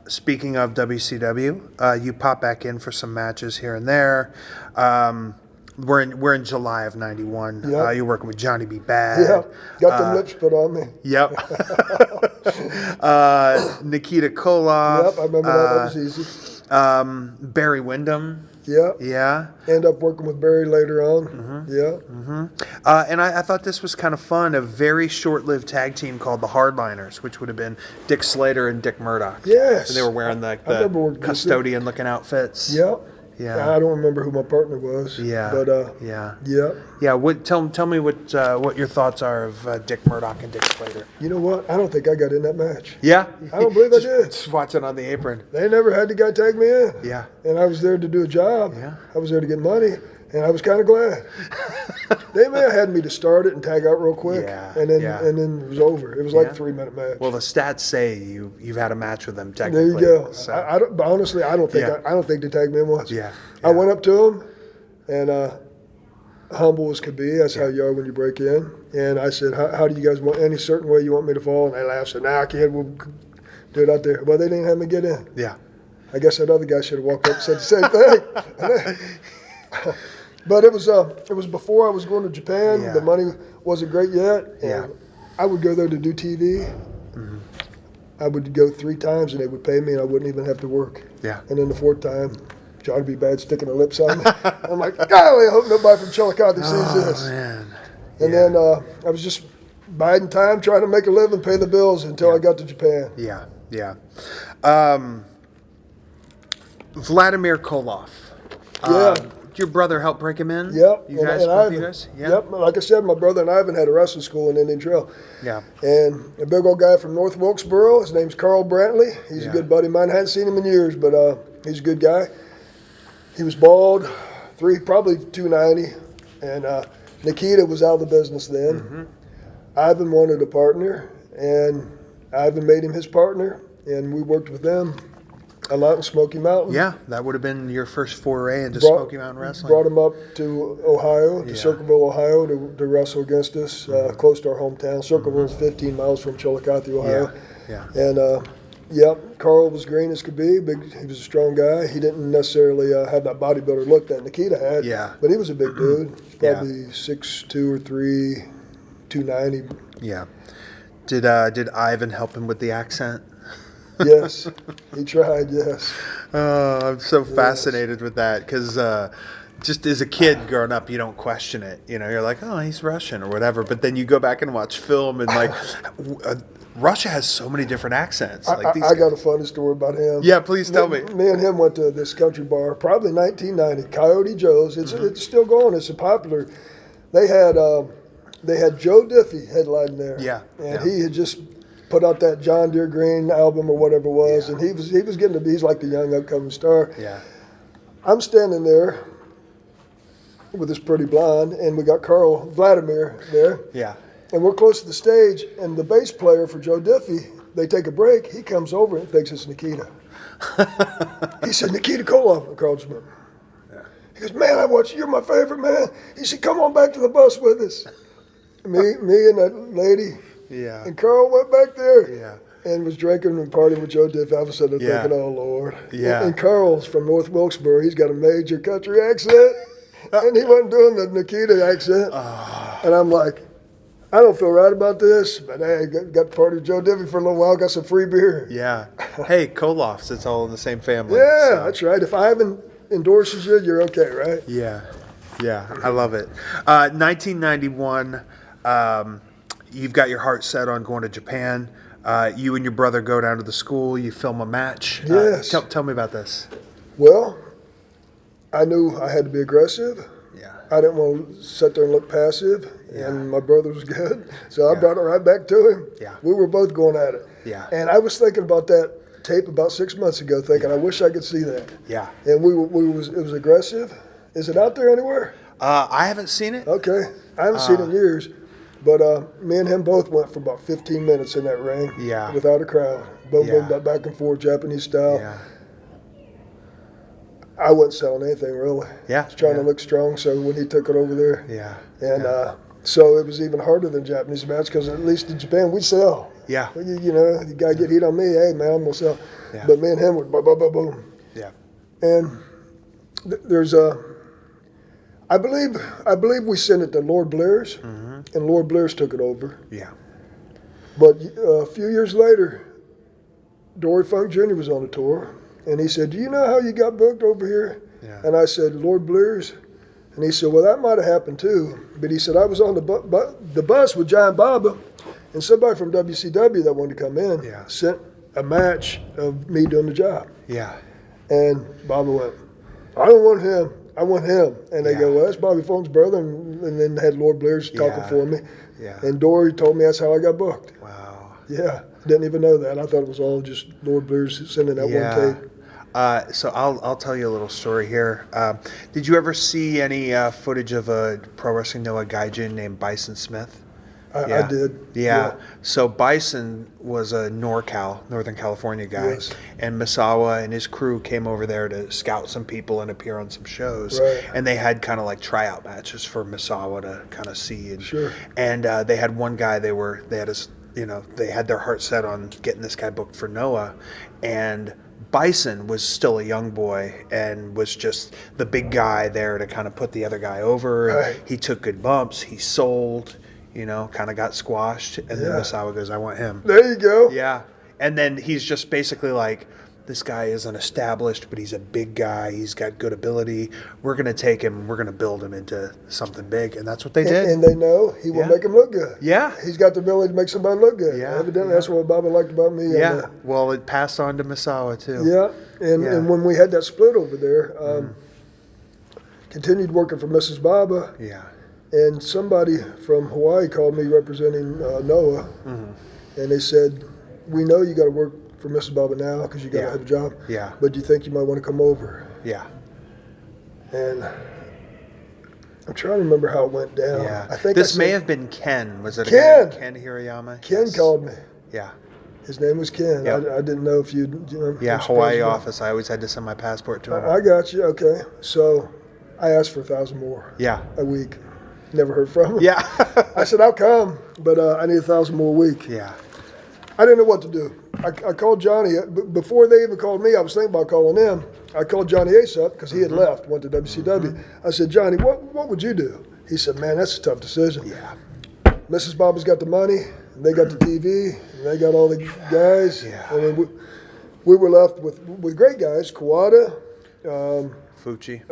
Speaking of WCW, you pop back in for some matches here and there. We're in July of '91. Yep. You're working with Johnny B. Bad. Yep. Got them lips put on me. Yep. Nikita Koloff. Yep, I remember that. That was easy. Barry Windham. Yep. Yeah. End up working with Barry later on. Yeah. And I thought this was kind of fun. A very short-lived tag team called the Hardliners, which would have been Dick Slater and Dick Murdoch. Yes. And they were wearing the remember custodian-looking outfits. Yep. Yeah. I don't remember who my partner was. Yeah. But yeah. yeah. Tell me what your thoughts are of Dick Murdoch and Dick Slater. You know what? I don't think I got in that match. Yeah. I don't believe I did. Just watching on the apron. They never had the guy tag me in. Yeah. And I was there to do a job. Yeah. I was there to get money, and I was kind of glad. They may have had me to start it and tag out real quick, Yeah, and then yeah. and then it was over. It was like Yeah. a 3-minute match. Well, the stats say you've had a match with them there technically. you go. So, I don't, but honestly, I don't think Yeah. I don't think they tagged me in once. yeah. I went up to him, and humble as could be. That's how you are when you break in. And I said, how do you guys want, any certain way you want me to fall? And they laughed. Said, nah, kid, we'll do it out there. Well, they didn't have me get in. Yeah. I guess that other guy should have walked up and said the same thing. But it was before I was going to Japan. Yeah. The money wasn't great yet. And Yeah. I would go there to do TV. Mm-hmm. I would go 3 times, and they would pay me, and I wouldn't even have to work. Yeah. And then the 4th time, Johnny B. Bad sticking their lips on me. I'm like, golly, I hope nobody from Chillicothe sees this. Man. And then I was just biding time, trying to make a living, pay the bills until I got to Japan. Yeah. Yeah. Vladimir Koloff. Yeah. Did your brother help break him in? Yep. You guys, and both Ivan. you guys? Yeah. Yep. Like I said, my brother and Ivan had a wrestling school in Indian Trail. Yeah. And a big old guy from North Wilkesboro, his name's Carl Brantley. He's Yeah. a good buddy of mine. I hadn't seen him in years, but he's a good guy. He was bald, probably 290. And Nikita was out of the business then. Mm-hmm. Ivan wanted a partner, and Ivan made him his partner, and we worked with them a lot in Smoky Mountain. Yeah, that would have been your first foray into Smoky Mountain Wrestling. Brought him up to Ohio, to Circleville, Ohio, to wrestle against us, close to our hometown. Circleville's 15 miles from Chillicothe, Ohio. Yeah. And, yep, Carl was green as could be. He was a strong guy. He didn't necessarily have that bodybuilder look that Nikita had. Yeah. But he was a big dude. He's Yeah. probably 6'2" or 3", 290. Yeah. Did Ivan help him with the accent? Yes, he tried, yes. Oh, I'm so fascinated with that because just as a kid growing up, you don't question it. You know, you're like, oh, he's Russian or whatever. But then you go back and watch film and like, Russia has so many different accents. Like I got a funny story about him. Yeah, please tell me. Me and him went to this country bar, probably 1990, Coyote Joe's. It's still going. It's a popular. They had Joe Diffie headlining there. Yeah, and he had just put out that John Deere Green album or whatever it was, and he was getting to be, he's like the young upcoming star. Yeah. I'm standing there with this pretty blonde, and we got Carl Vladimir there. Yeah. And we're close to the stage, and the bass player for Joe Diffie, they take a break. He comes over and thinks it's Nikita. He said, Nikita Koloff. And Carl just went, He goes, man, I watch you. You're my favorite, man. He said, come on back to the bus with us. Me and that lady. Yeah. And Carl went back there. Yeah. And was drinking and partying with Joe Diffie. All of a sudden, I'm thinking, oh, Lord. Yeah. And Carl's from North Wilkesboro. He's got a major country accent. And he wasn't doing the Nikita accent. And I'm like, I don't feel right about this, but hey, got to party with Joe Diffie for a little while, got some free beer. Yeah. Hey, Koloffs, it's all in the same family. Yeah, so. that's right. If Ivan endorses you, you're okay, right? Yeah. Yeah, I love it. 1991, you've got your heart set on going to Japan. You and your brother go down to the school. You film a match. Yes. Tell me about this. Well, I knew I had to be aggressive. Yeah. I didn't want to sit there and look passive, and my brother was good. So I brought it right back to him. Yeah. We were both going at it. Yeah. And I was thinking about that tape about 6 months ago, thinking, I wish I could see that. Yeah. And it was aggressive. Is it out there anywhere? I haven't seen it. Okay. I haven't seen it in years. But me and him both went for about 15 minutes in that ring. Yeah. Without a crowd. Boom, Yeah. boom, back and forth, Japanese style. Yeah. I wasn't selling anything, really. Yeah. I was trying to look strong, so when he took it over there. Yeah. And So it was even harder than Japanese match because at least in Japan we sell. Yeah. You know, you gotta get heat on me. Hey man, I'm gonna sell. Yeah. But me and him would boom, boom, boom, boom. Yeah. And there's I believe we sent it to Lord Blair's, and Lord Blair's took it over. Yeah. But a few years later, Dory Funk Jr. was on the tour, and he said, "Do you know how you got booked over here?" Yeah. And I said, "Lord Blair's." And he said, "Well, that might have happened too." But he said, "I was on the bus with Giant Baba, and somebody from WCW that wanted to come in sent a match of me doing the job." Yeah. And Baba went, "I don't want him. I want him." And they go, "Well, that's Bobby Funk's brother." And then had Lord Blair's talking for me. Yeah. And Dory told me that's how I got booked. Wow. Yeah. Didn't even know that. I thought it was all just Lord Blair's sending that one tape. So I'll tell you a little story here. Did you ever see any footage of a pro wrestling Noah gaijin named Bison Smith? I did. Yeah. So Bison was a NorCal, Northern California guy, and Misawa and his crew came over there to scout some people and appear on some shows. Right. And they had kind of like tryout matches for Misawa to kind of see. And, Sure. And they had one guy they had their heart set on getting this guy booked for Noah, and Bison was still a young boy and was just the big guy there to kind of put the other guy over. Right. He took good bumps. He sold. Kind of got squashed, and then Misawa goes, "I want him." There you go. Yeah, and then he's just basically like, "This guy isn't established, but he's a big guy. He's got good ability. We're gonna take him. We're gonna build him into something big," and that's what they did. And they know he will make him look good. Yeah, he's got the ability to make somebody look good. Yeah, evidently that's what Baba liked about me. Yeah, well, it passed on to Misawa too. Yeah, and when we had that split over there, continued working for Mrs. Baba. Yeah. And somebody from Hawaii called me representing Noah, and they said, "We know you got to work for Mrs. Baba now because you got to have a job. Yeah. But do you think you might want to come over?" Yeah. And I'm trying to remember how it went down. Yeah. I think this may have been Ken. Was it Ken? Ken Hirayama? Ken called me. Yeah. His name was Ken. Yep. I didn't know if you. Yeah, Hawaii office. I always had to send my passport to him. I got you. Okay, so I asked for 1,000 more. Yeah. A week. Never heard from him. Yeah. I said, "I'll come, but I need 1,000 more a week." Yeah. I didn't know what to do. I called Johnny. Before they even called me, I was thinking about calling him. I called Johnny Ace up because he had left, went to WCW. I said, "Johnny, what would you do?" He said, "Man, that's a tough decision. Yeah. Mrs. Baba's got the money, and they got the TV, and they got all the guys. Yeah. I mean, we were left with great guys, Kawada, Fuchi.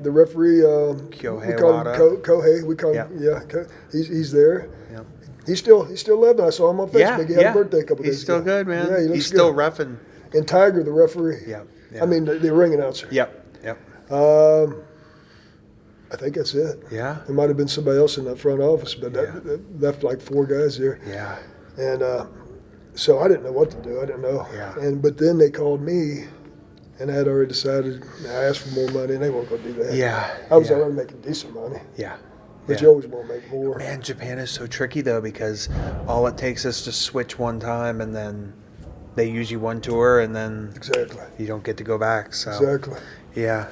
the referee, Kyohei we call Wada. him Kohei. We call him, he's there. Yep. He's still living. I saw him on Facebook. He had a birthday a couple days ago. He's still good, man. Yeah, he looks He's still good. roughing. And Tiger, the referee. Yeah. I mean, the ring announcer. Yep. I think that's it. Yeah. There might have been somebody else in that front office, but that left like 4 guys there. Yeah. And so I didn't know what to do. I didn't know. Yeah. But then they called me, and I had already decided. I asked for more money, and they weren't going to do that. Yeah. I was already making decent money. Yeah. But you always want to make more. Man, Japan is so tricky though, because all it takes is to switch one time, and then they use you one tour, and then you don't get to go back. So yeah.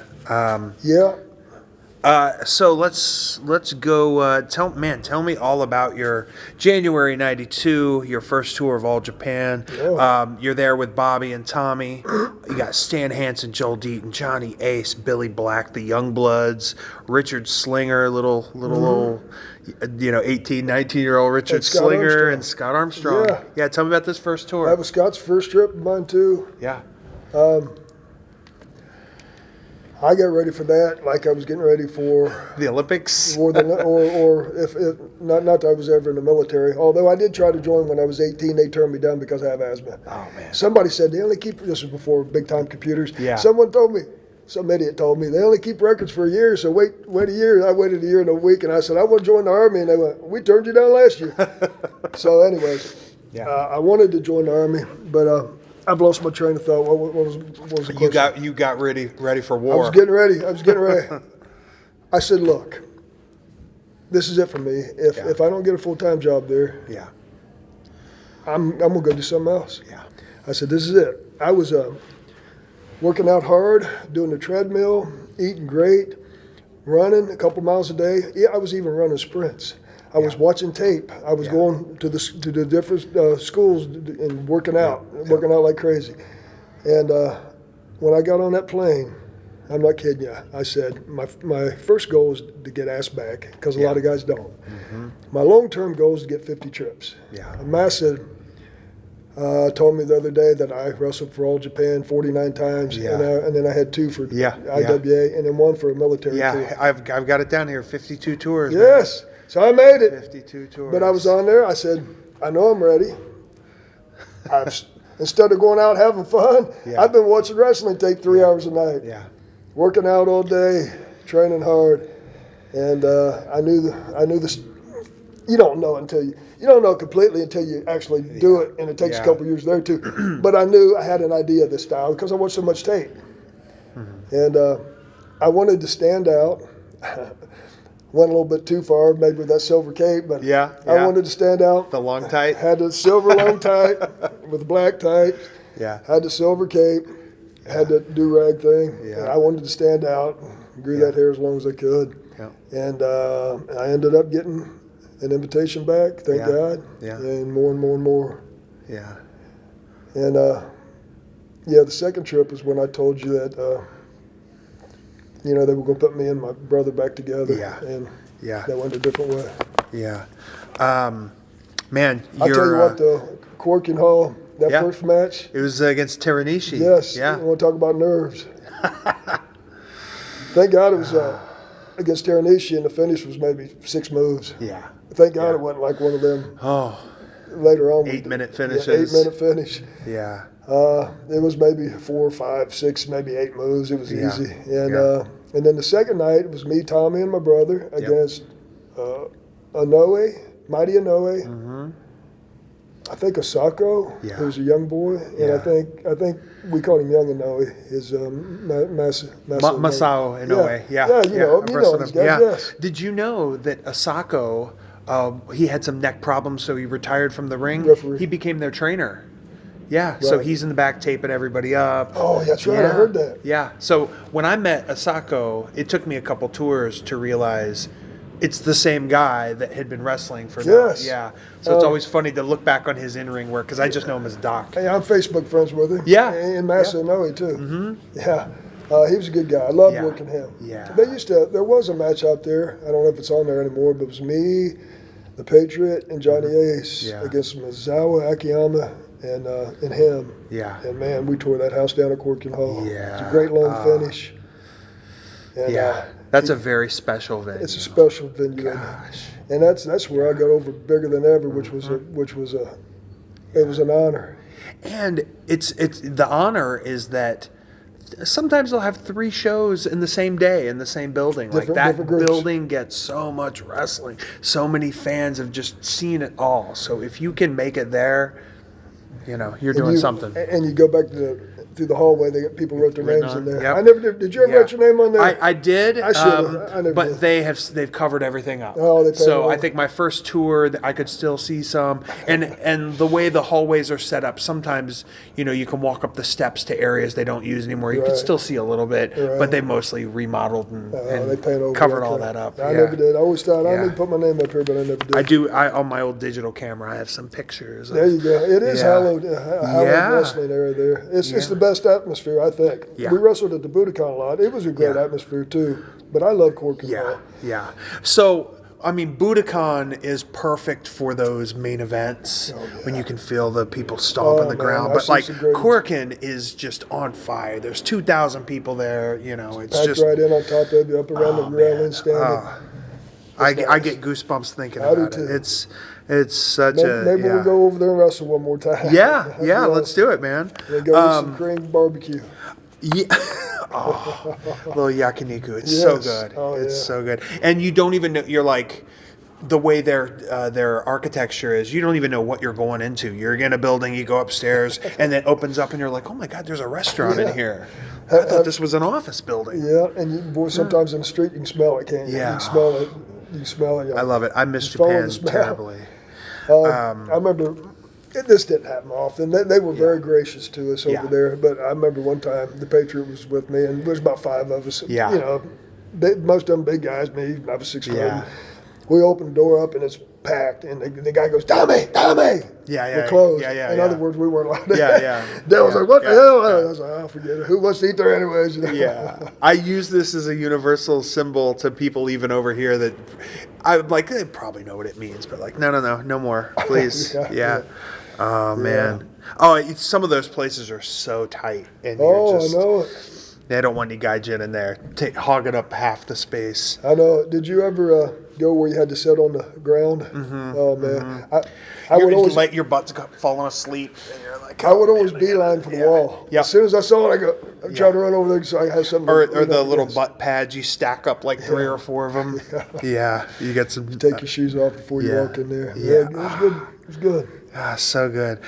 So let's go. Tell me all about your January '92, your first tour of All Japan. You're there with Bobby and Tommy. You got Stan Hansen, Joel Deaton, Johnny Ace, Billy Black, the Youngbloods, Richard Slinger, little 18, 19-year-old Richard Slinger, and Scott Armstrong. Yeah, tell me about this first tour. That was Scott's first trip, mine too. Yeah. I got ready for that like I was getting ready for the Olympics, or if not that I was ever in the military. Although I did try to join when I was 18, they turned me down because I have asthma. Oh man! Somebody said they only keep this was before big time computers. Yeah. Someone told me, some idiot told me they only keep records for a year. So wait a year. I waited a year and a week, and I said I want to join the Army, and they went, "We turned you down last year." So anyways, I wanted to join the Army, but. I've lost my train of thought. What was the question? You got ready for war. I was getting ready. I said, "Look, this is it for me. If I don't get a full-time job there, I'm gonna go do something else." Yeah. I said, "This is it." I was working out hard, doing the treadmill, eating great, running a couple miles a day. Yeah, I was even running sprints. I was watching tape. I was going to the different schools and working out like crazy. And when I got on that plane, I'm not kidding you. I said my first goal is to get ass back because a lot of guys don't. Mm-hmm. My long-term goal is to get 50 trips. Yeah. Massa told me the other day that I wrestled for All Japan 49 times, and then I had 2 for IWA, and then 1 for a military tour. Yeah, I've got it down here, 52 tours. Yes, man. So I made it. 52 tours. But I was on there. I said, I know I'm ready. Instead of going out having fun, I've been watching wrestling tape 3 hours a night. Yeah. Working out all day, training hard, and I knew this. You don't know you don't know completely until you actually do it, and it takes a couple years there too. But I knew I had an idea of this style because I watched so much tape, and I wanted to stand out. Went a little bit too far, maybe with that silver cape, but I wanted to stand out. The long tight. Had the silver long tight with the black tight. Yeah. Had the silver cape. Had the do-rag thing. Yeah. And I wanted to stand out. Grew that hair as long as I could. Yeah. And I ended up getting an invitation back, thank God. Yeah. And more. Yeah. And the second trip was when I told you that they were going to put me and my brother back together. Yeah. And that went a different way. Yeah. Man, I'll tell you what, though, Cork and Hall, that first match. It was against Teranishi. Yes. Yeah. You want to talk about nerves. Thank God it was against Teranishi, and the finish was maybe 6 moves. Yeah. Thank God it wasn't like one of them. Oh. Later on. 8-minute finishes. 8-minute finish. Yeah. It was maybe 4, 5, 6, maybe 8 moves. It was easy. And then the second night, it was me, Tommy, and my brother against Mighty Inoue. Mm-hmm. I think Osako, who was a young boy, and I think we called him Young Inoue. His Masao Inoue. Yeah, you know these guys. Yes. Did you know that Osako, he had some neck problems, so he retired from the ring? Referee. He became their trainer. Yeah, right. So he's in the back taping everybody up. Oh, that's right. I heard that. Yeah. So when I met Asako, it took me a couple tours to realize it's the same guy that had been wrestling for Yes. Yeah. So it's always funny to look back on his in-ring work because I just know him as Doc. Hey, I'm Facebook friends with him. Yeah. And Massa Inoue, too. Mm-hmm. Yeah. He was a good guy. I loved working him. Yeah. There was a match out there. I don't know if it's on there anymore, but it was me, the Patriot, and Johnny Ace against Mizawa Akiyama and him. Yeah. And, man, we tore that house down at Corkin Hall. Yeah. It was a great long finish. And, that's a very special venue. It's a special venue. Gosh. And that's where I got over bigger than ever, which was an honor. And it's the honor is that sometimes they'll have 3 shows in the same day in the same building. That building gets so much wrestling. So many fans have just seen it all. So if you can make it there, you're doing something. And you go back through the hallway, people wrote their names in there. Yep. I never did. Did you ever write your name on there? I did. I should have. But they've covered everything up. Oh, they so I think my first tour, I could still see some. And the way the hallways are set up, sometimes you can walk up the steps to areas they don't use anymore. You can still see a little bit, but they mostly remodeled and covered all that up. I never did. I always thought I need to put my name up here, but I never did. I do. On my old digital camera, I have some pictures. There you go. It is hallowed wrestling area there. It's the best atmosphere, I think. Yeah. We wrestled at the Budokan a lot. It was a great atmosphere too. But I love Cork. Yeah. So Budokan is perfect for those main events when you can feel the people stomp on the ground. But Corkin is just on fire. There's 2,000 people there. It's packed just right in on top of you, up around the railing standing. I get goosebumps thinking about it. It's such maybe we'll go over there and wrestle one more time. Yeah, let's do it, man. We'll go eat some cream barbecue. Yeah. Little yakiniku. It's so good. It's so good. And you don't even know, you're like, the way their architecture is, you don't even know what you're going into. You're in a building, you go upstairs, and it opens up, and you're like, oh my God, there's a restaurant in here. I thought this was an office building. Yeah, and sometimes in the street you can smell it, can't you? Yeah. You can smell it. You can smell it. I love it. I miss Japan terribly. I remember, this didn't happen often. They were very gracious to us over there. But I remember one time the Patriot was with me, and there was about 5 of us. most of them big guys. Me, I was 6'4". Yeah. We open the door up and it's packed, and the guy goes, Tommy. Yeah. We're closed. Yeah. In other words, we weren't allowed to. Yeah. Dad was like, what the hell? Yeah. I was like, oh, forget it. Who wants to eat there anyways? Yeah. I use this as a universal symbol to people even over here that I'm like, they probably know what it means, but like, no more, please. Yeah. Oh, man. Oh, some of those places are so tight. And I know it. They don't want any guy gin in there, hogging up half the space. I know it. Did you ever go where you had to sit on the ground? Mm-hmm. Oh, man. I would always let your butts falling asleep, and you're like, I would always beeline for the wall. Yep. As soon as I saw it, I try to run over there so I have something. Or the little butt pads, you stack up like 3 or 4 of them. Yeah, you get some. Take your shoes off before you walk in there. Yeah. It was good. It was good. Ah, so good.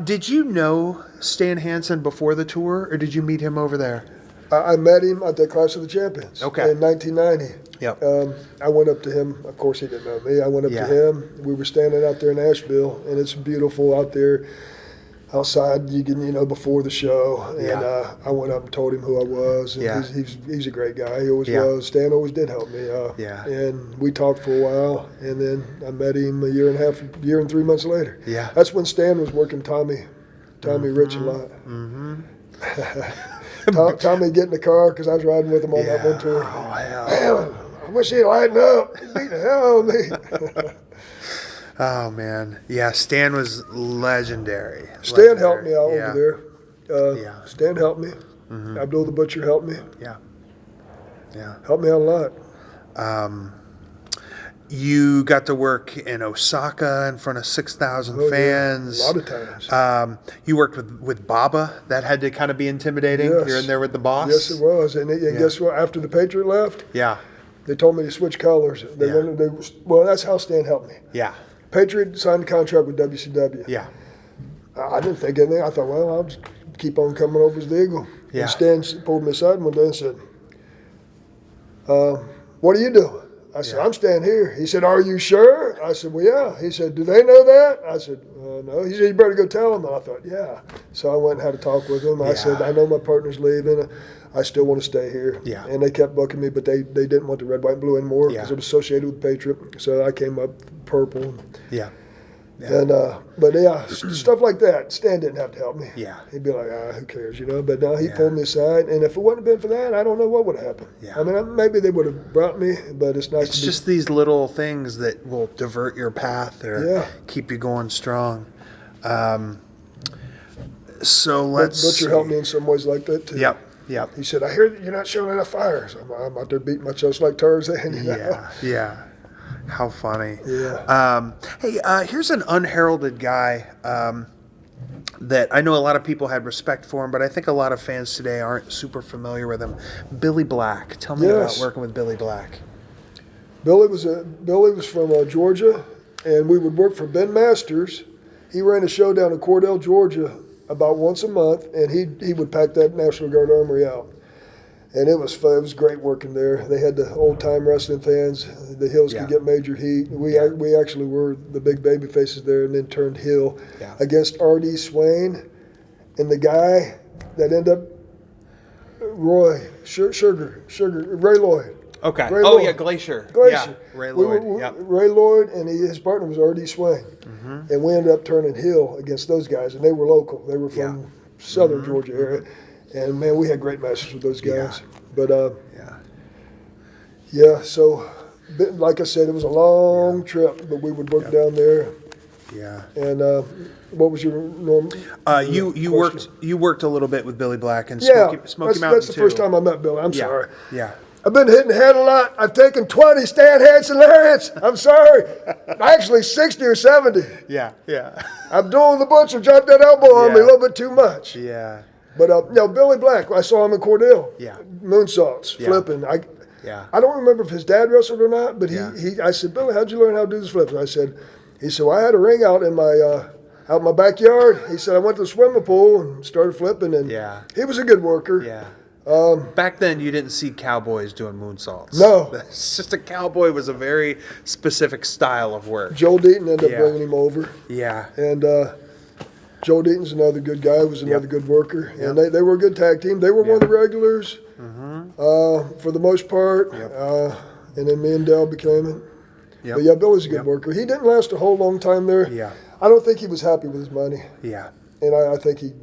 Did you know Stan Hansen before the tour, or did you meet him over there? I met him at the Clash of the Champions in 1990. Yep. I went up to him. Of course, he didn't know me. I went up to him. We were standing out there in Asheville, and it's beautiful out there outside. You can, before the show. And I went up and told him who I was. And he's a great guy. He always was. Stan always did help me. And we talked for a while, and then I met him a year and 3 months later. Yeah. That's when Stan was working Tommy Rich a lot. Mm-hmm. Tommy get in the car because I was riding with him on that one tour. Oh, hell. Man, I wish he'd lighten up. He beat the hell out of me. Oh, man. Yeah, Stan was legendary. Stan helped me out over there. Stan helped me. Mm-hmm. Abdul the Butcher helped me. Yeah. Helped me out a lot. You got to work in Osaka in front of 6,000 fans. A lot of times. You worked with Baba. That had to kind of be intimidating. Yes. You're in there with the boss. Yes, it was. And guess what? After the Patriot left, they told me to switch colors. Well, that's how Stan helped me. Yeah. Patriot signed a contract with WCW. Yeah. I didn't think anything. I thought, well, I'll just keep on coming over as the Eagle. Yeah. And Stan pulled me aside one day and said, what are you doing? I said, I'm staying here. He said, are you sure? I said, well, yeah. He said, do they know that? I said, no. He said, you better go tell them. And I thought, yeah. So I went and had a talk with him. I said, I know my partner's leaving. I still want to stay here. Yeah. And they kept booking me, but they didn't want the red, white, and blue anymore because it was associated with Patriot. So I came up purple. Yeah. And stuff like that. Stan didn't have to help me. Yeah. He'd be like, who cares, But no, he pulled me aside, and if it wouldn't have been for that, I don't know what would have happened. Yeah. I mean, maybe they would have brought me, but it's nice. It's just these little things that will divert your path or keep you going strong. So let's. Butcher helped me in some ways like that too. Yep. He said, I hear that you're not showing enough fire, so I'm out there beating my chest like Tarzan. Yeah. How funny. Yeah. Here's an unheralded guy that I know a lot of people had respect for him, but I think a lot of fans today aren't super familiar with him. Billy Black. Tell me about working with Billy Black. Billy was from Georgia, and we would work for Ben Masters. He ran a show down in Cordell, Georgia, about once a month, and he would pack that National Guard Armory out. And it was fun. It was great working there. They had the old-time wrestling fans. The Hills could get major heat. We actually were the big baby faces there, and then turned heel against R.D. Swain and the guy that ended up Ray Lloyd. Okay. Ray Lloyd. Glacier. Yeah, Ray Lloyd. Ray Lloyd and his partner was R.D. Swain. Mm-hmm. And we ended up turning heel against those guys, and they were local. They were from southern Georgia area. And, man, we had great matches with those guys. But, so, like I said, it was a long trip, but we would work down there. Yeah. And what was your norm? You worked a little bit with Billy Black and Smoky Mountain that's the first time I met Billy. I'm sorry. Yeah. I've been hitting the head a lot. I've taken 20 Stan Hansen lariats. I'm sorry. Actually, 60 or 70. Yeah. Abdul the Butcher dropped that elbow on me a little bit too much. Yeah. But Billy Black, I saw him in Cordell. Yeah. Moonsaults, flipping. I don't remember if his dad wrestled or not, but I said, Billy, how'd you learn how to do this flipping? He said, well, I had a ring out in my backyard. He said, I went to the swimming pool and started flipping, and he was a good worker. Yeah. Back then, you didn't see cowboys doing moonsaults. No. It's just a cowboy was a very specific style of work. Joe Deaton ended up bringing him over. Yeah. And Joe Deaton's another good guy, was another good worker. And they were a good tag team. They were one of the regulars. for the most part. Yep. And then me and Dell became it. Yep. But yeah, Billy's a good Yep. worker. He didn't last a whole long time there. Yeah. I don't think he was happy with his money. Yeah. And I think he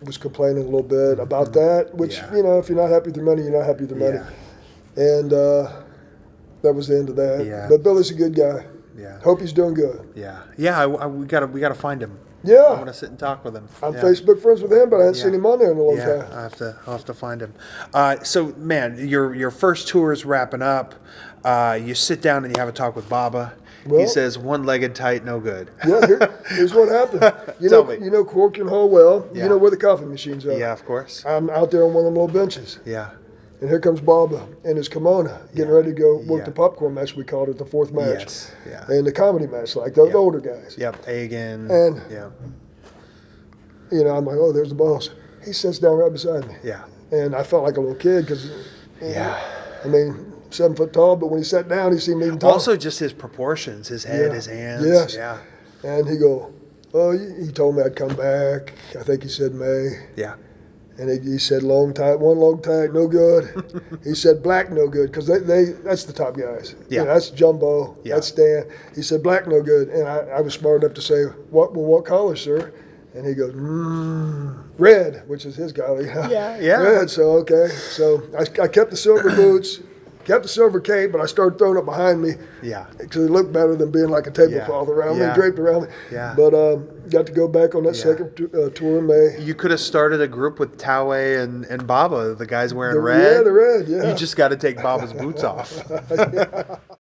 was complaining a little bit about that, which, Yeah. you know, if you're not happy with your money, you're not happy with your money. Yeah. And that was the end of that. Yeah. But Billy's a good guy. Yeah. Hope he's doing good. Yeah. Yeah. We gotta find him. I Yeah. want to sit and talk with him. I'm Yeah. Facebook friends with him, but I haven't seen Yeah. him on there in a long Yeah, time. I'll have to find him. So, man, your first tour is wrapping up. You sit down and you have a talk with Baba. He Well- says, "One-legged tight, no good." Yeah, here's what happened. You Tell know, me. you know Cork and Hole well. Yeah. You know where the coffee machines are. Yeah, of course. I'm out there on one of them little benches, Yeah. and here comes Baba in his kimono, getting Yeah. ready to go work Yeah. the popcorn match. We called it the fourth match. Yes. Yeah. And the comedy match, like those Yep. older guys. Yep. Agan. And- yeah. You know, I'm like, oh, there's the boss. He sits down right beside me, Yeah. and I felt like a little kid because, Yeah. I mean, 7 foot tall, but when he sat down, he seemed even taller. Also, just his proportions, his head, Yeah. his hands. Yes. Yeah. And he go, oh, he told me I'd come back. I think he said May. Yeah. And he said long tight, one long tight, no good. He said black, no good, because that's the top guys. Yeah. You know, that's Jumbo, Yeah. that's Dan. He said black, no good. And I was smart enough to say, what color, sir? And he goes, red, which is his color. Yeah, yeah. Red, so okay. So I kept the silver boots, kept the silver cape, but I started throwing it behind me. Yeah. Because it looked better than being like a tablecloth around Yeah. me, draped around me. Yeah. But got to go back on that Yeah. second tour in May. You could have started a group with Taue and Baba, the guys wearing Yeah, red. the red, yeah. You just got to take Baba's boots off.